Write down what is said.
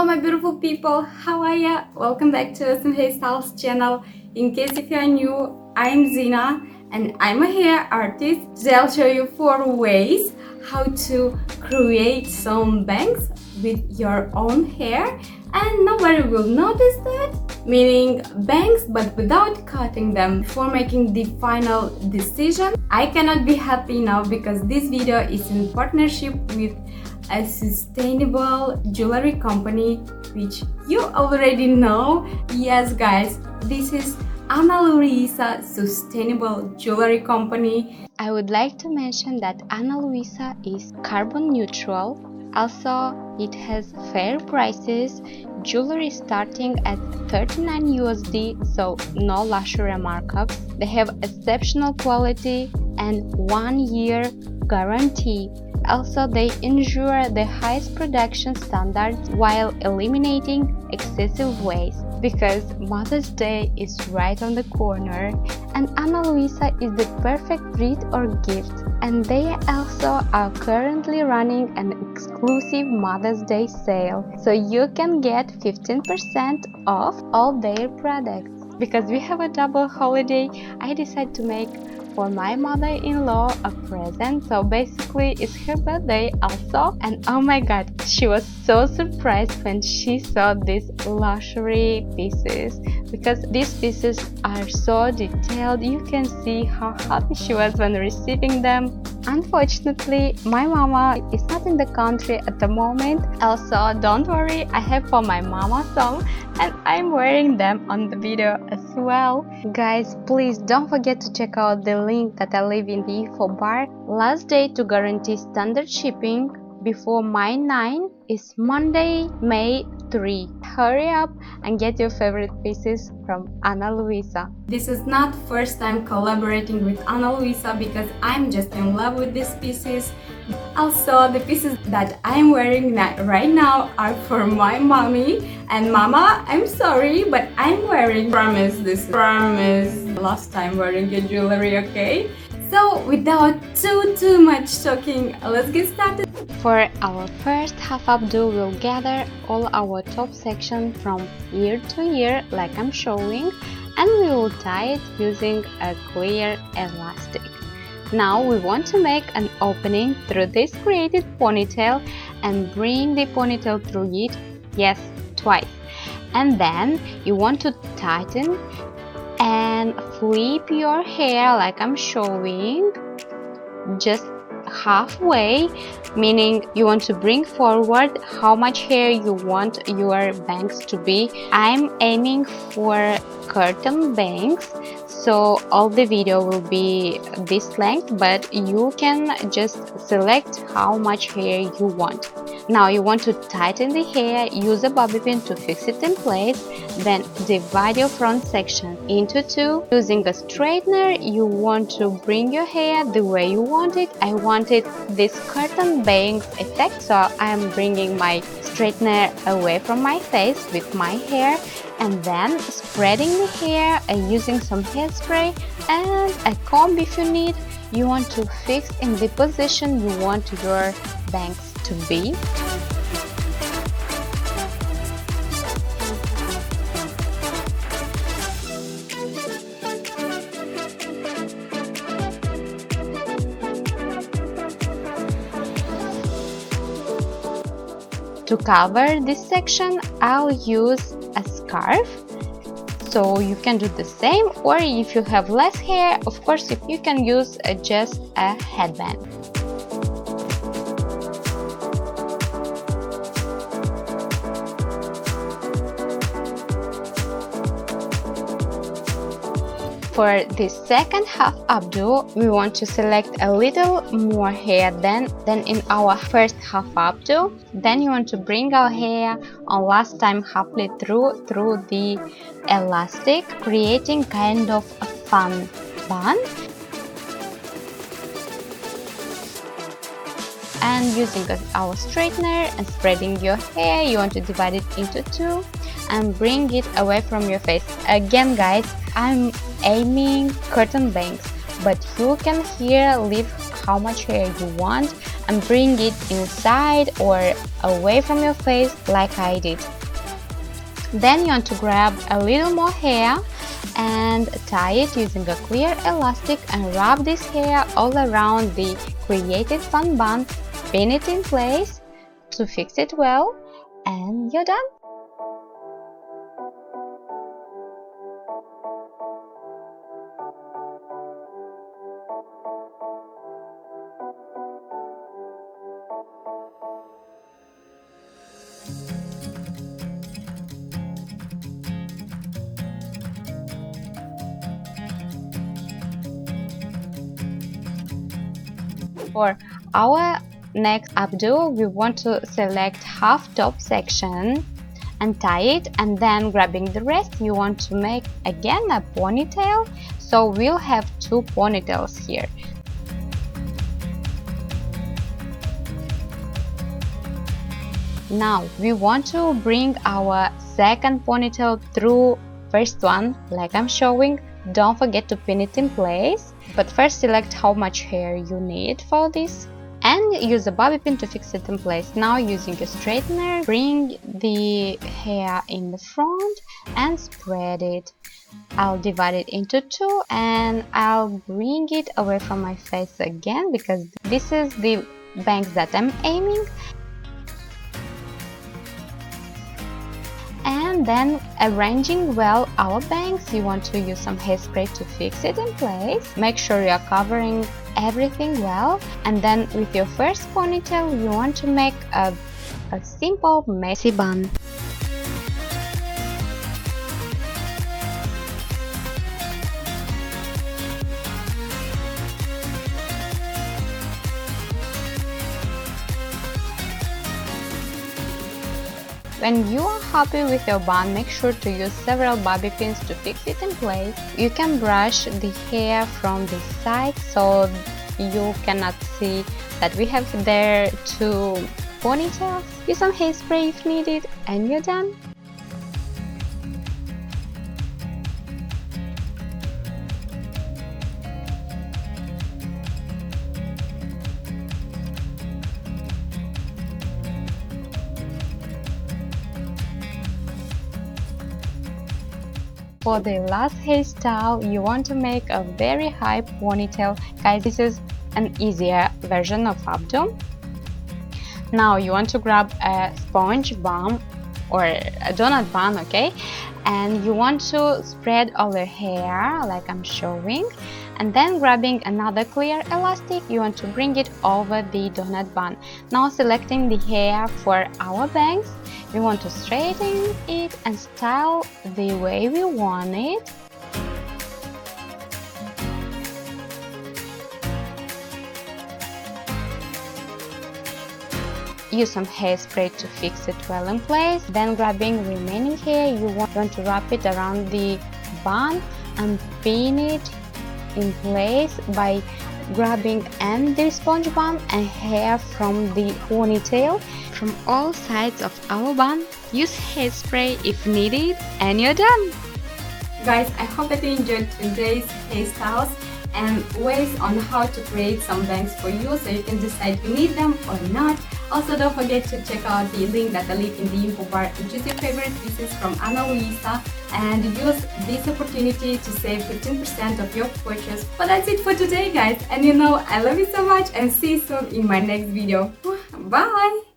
Hello my beautiful people, how are ya? Welcome back to FAUX Hairstyles channel. In case if you are new, I'm Zina and I'm a hair artist. Today I'll show you 4 ways how to create some bangs with your own hair and nobody will notice that. Meaning bangs but without cutting them. Before making the final decision, I cannot be happy now because this video is in partnership with a sustainable jewelry company which you already know. Yes guys, this is Luisa sustainable jewelry company. I would like to mention that Luisa is carbon neutral. Also, it has fair prices, jewelry starting at 39 USD, so no luxury markups. They have exceptional quality and 1 year guarantee. Also, they ensure the highest production standards while eliminating excessive waste, because Mother's Day is right on the corner and Luisa is the perfect treat or gift, and they also are currently running an exclusive Mother's Day sale, so you can get 15% off all their products. Because we have a double holiday, I decided to make for my mother-in-law a present, so basically it's her birthday also, and oh my god, she was so surprised when she saw these luxury pieces, because these pieces are so detailed. You can see how happy she was when receiving them. Unfortunately, my mama is not in the country at the moment. Also, don't worry, I have for my mama some and I'm wearing them on the video as well. Guys, please don't forget to check out the link that I leave in the info bar. Last day to guarantee standard shipping before May 9 is Monday, May 3. Hurry up and get your favorite pieces from Luisa. This is not first time collaborating with Luisa because I'm just in love with these pieces. Also, the pieces that I'm wearing right now are for my mommy. And mama, I'm sorry, but I'm wearing, promise last time wearing your jewelry, okay? So without too much talking, let's get started. For our first half updo, we'll gather all our top section from ear to ear like I'm showing, and we will tie it using a clear elastic. Now we want to make an opening through this created ponytail and bring the ponytail through it, yes, twice. And then you want to tighten and flip your hair like I'm showing, just halfway, meaning you want to bring forward how much hair you want your bangs to be. I'm aiming for curtain bangs, so all the video will be this length, but you can just select how much hair you want. Now you want to tighten the hair, use a bobby pin to fix it in place, then divide your front section into 2. Using a straightener, you want to bring your hair the way you want it. I wanted this curtain bangs effect, so I am bringing my straightener away from my face with my hair and then spreading the hair and using some hairspray and a comb if you need. You want to fix in the position you want your bangs to be. To cover this section, I'll use a scarf. So you can do the same, or if you have less hair, of course, if you can use just a headband. For this second half updo, we want to select a little more hair than in our first half updo. Then you want to bring our hair on last time halfway through the elastic, creating kind of a fun bun. And using our straightener and spreading your hair, you want to divide it into 2 and bring it away from your face. Again guys, I'm aiming curtain bangs, but you can here leave how much hair you want. and bring it inside or away from your face like I did. Then you want to grab a little more hair and tie it using a clear elastic and rub this hair all around the created fun bun, pin it in place to fix it well, and you're done. For our next updo, we want to select half top section and tie it, and then grabbing the rest you want to make again a ponytail, so we'll have 2 ponytails here. Now we want to bring our second ponytail through first one like I'm showing. Don't forget to pin it in place, but first select how much hair you need for this and use a bobby pin to fix it in place. Now using a straightener, bring the hair in the front and spread it. I'll divide it into 2 and I'll bring it away from my face again because this is the bangs that I'm aiming. And then arranging well our bangs, you want to use some hairspray to fix it in place. Make sure you are covering everything well, and then with your first ponytail you want to make a simple messy bun. When you are happy with your bun, make sure to use several bobby pins to fix it in place. You can brush the hair from the side so you cannot see that we have there 2 ponytails. Use some hairspray if needed, and you're done. For the last hairstyle, you want to make a very high ponytail. Guys, this is an easier version of updo. Now you want to grab a sponge bun or a donut bun, okay? And you want to spread all your hair like I'm showing, and then grabbing another clear elastic, you want to bring it over the donut bun. Now selecting the hair for our bangs, we want to straighten it and style the way we want it. Use some hairspray to fix it well in place. Then grabbing remaining hair, you want to wrap it around the bun and pin it in place by grabbing and the sponge bun and hair from the ponytail from all sides of our bun. Use hairspray if needed, and you're done. Guys, I hope that you enjoyed today's hairstyles and ways on how to create some bangs for you, so you can decide if you need them or not. Also, don't forget to check out the link that I leave in the info bar and choose your favorite pieces from Luisa and use this opportunity to save 15% of your purchase. But that's it for today, guys, and you know I love you so much, and see you soon in my next video. Bye!